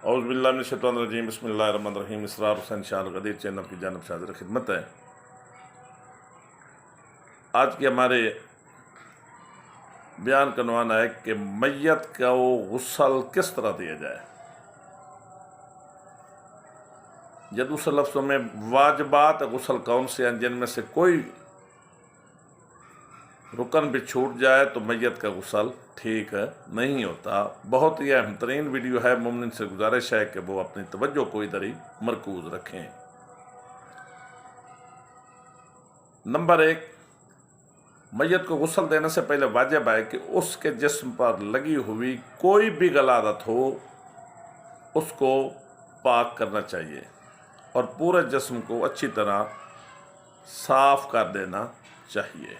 औज़ुबिल्लाहिमिनश्शैतानिर्रजीम बिस्मिल्लाहिर्रहमानिर्रहीम। इसरार हुसैन शाह अल-गदीर चैनल की जानिब से हाज़िर खिदमत है। आज के हमारे बयान का عنوان है कि मैयत को गुस्ल किस तरह दिया जाए। या दूसरे लफ्ज़ों में वाजिबात गुस्ल कौन से हैं जिनमें से कोई रुकन भी छूट जाए तो मैयत का गुस्ल ठीक नहीं होता। बहुत ही अहम तरीन वीडियो है। मोमिन से गुजारिश है कि वो अपनी तवज्जो को इधर ही मरकूज रखें। नंबर 1, मैयत को गुस्ल देने से पहले वाजिब है कि उसके जिस्म पर लगी हुई कोई भी गलादत हो उसको पाक करना चाहिए और पूरे जिस्म को अच्छी तरह साफ कर देना चाहिए।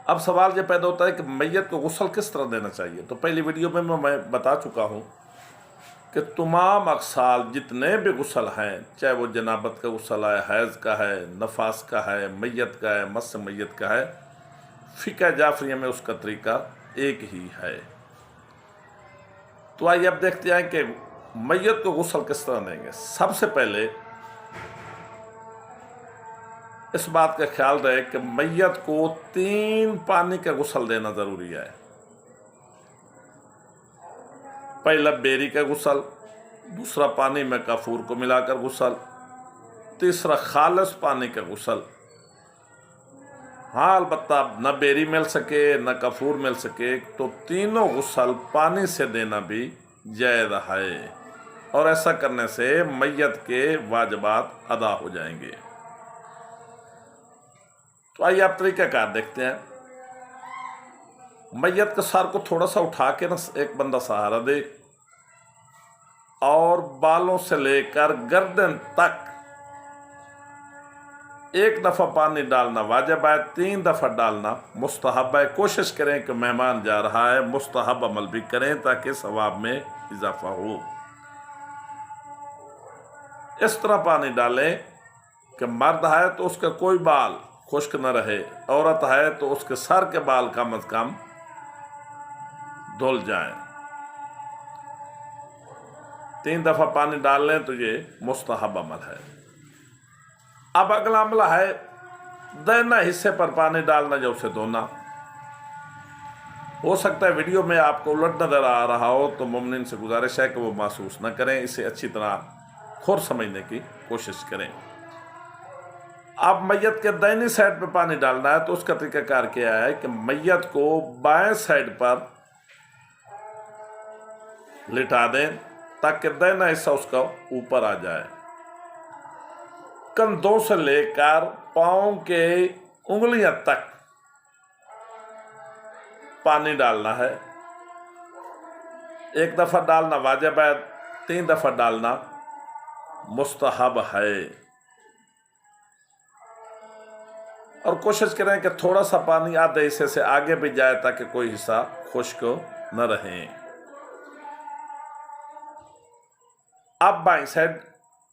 अब सवाल ये पैदा होता है कि मैयत को गुस्ल किस तरह देना चाहिए। तो पहली वीडियो में मैं बता चुका हूँ कि तमाम अक़साल जितने भी गुस्ल हैं, चाहे वो जनाबत का गुस्ल है, हैज़ का है, नफास का है, मैयत का है, मस मैयत का है, फ़िक़्ह जाफ़रिया में उसका तरीका एक ही है। तो आइए अब देखते हैं कि मैयत को गुस्ल किस तरह देंगे। सबसे पहले इस बात का ख्याल रहे कि मैयत को 3 पानी का गुस्ल देना ज़रूरी है। पहला बेरी का गुस्ल, दूसरा पानी में काफूर को मिलाकर गुस्ल, तीसरा खालिस पानी का गुस्ल। हाँ, अलबत्ता न बेरी मिल सके न काफूर मिल सके तो तीनों गुस्ल पानी से देना भी जायज़ है और ऐसा करने से मैयत के वाजिबात अदा हो जाएंगे। तो आइए आप तरीक़ाकार देखते हैं। मैयत के सर को थोड़ा सा उठा के ना एक बंदा सहारा दे और बालों से लेकर गर्दन तक एक दफ़ा पानी डालना वाजिब है, 3 दफ़ा डालना मुस्तहब है। कोशिश करें कि मेहमान जा रहा है मुस्तहब अमल भी करें ताकि सवाब में इजाफा हो। इस तरह पानी डालें कि मर्द है तो उसका कोई बाल खुश्क न रहे, औरत है तो उसके सर के बाल कम अज़ कम धुल जाएं। 3 दफ़ा पानी डाल लें तो ये मुस्तहब अमल है। अब अगला अमला है दाहिना हिस्से पर पानी डालना या उसे धोना। हो सकता है वीडियो में आपको उलट नज़र आ रहा हो तो मोमिन से गुजारिश है कि वो महसूस न करें, इसे अच्छी तरह खुद समझने की कोशिश करें। अब मैयत के दाहिनी साइड पे पानी डालना है तो उसका तरीक़ाकार क्या है कि मैयत को बाएं साइड पर लिटा दें ताकि दाहिना हिस्सा उसका ऊपर आ जाए। कंधों से लेकर पाँव के उंगलियां तक पानी डालना है। 1 दफ़ा डालना वाजिब है, 3 दफ़ा डालना मुस्तहब है। और कोशिश करें कि थोड़ा सा पानी आधे हिस्से से आगे भी जाए ताकि कोई हिस्सा खुश्क न रहे। अब बाईं साइड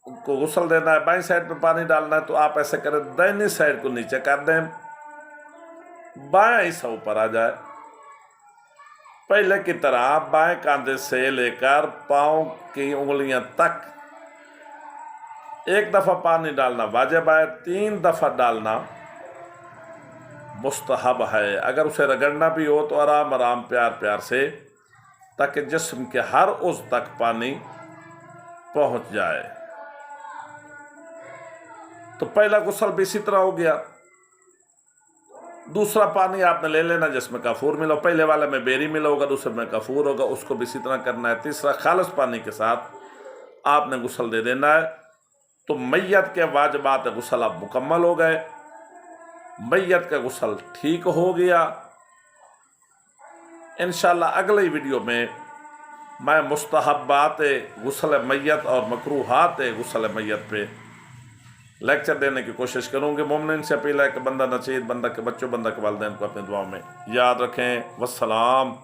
को गुस्ल देना है, बाईं साइड पे पानी डालना है तो आप ऐसे करें, दाहिनी साइड को नीचे कर दें, बायां हिस्सा ऊपर आ जाए। पहले की तरह बाएं कंधे से लेकर पाँव की उंगलियां तक 1 दफ़ा पानी डालना वाजिब है, 3 दफ़ा डालना मुस्तहब है। अगर उसे रगड़ना भी हो तो आराम आराम प्यार प्यार से ताकि जिस्म के हर उज़्व तक पानी पहुंच जाए। तो पहला गुस्ल भी इसी तरह हो गया। दूसरा पानी आपने ले लेना जिसमें काफूर मिला, पहले वाले में बेरी मिला होगा, दूसरे में काफूर होगा, उसको भी इसी तरह करना है। तीसरा खालिस पानी के साथ आपने गुस्ल दे देना है। तो मैयत के वाजिबात गुस्ल अब मुकम्मल हो गए, मैयत का गुस्ल ठीक हो गया। इंशाअल्लाह अगली वीडियो में मैं मुस्तहब्बात गुस्ल मैयत और मकरूहात गुस्ल मैयत पे लेक्चर देने की कोशिश करूँगी। मोमिन से अपील है कि बंदा नसीहत, बंदा के बच्चों, बंदा के वालिदैन को अपने दुआओं में याद रखें। वस्सलाम।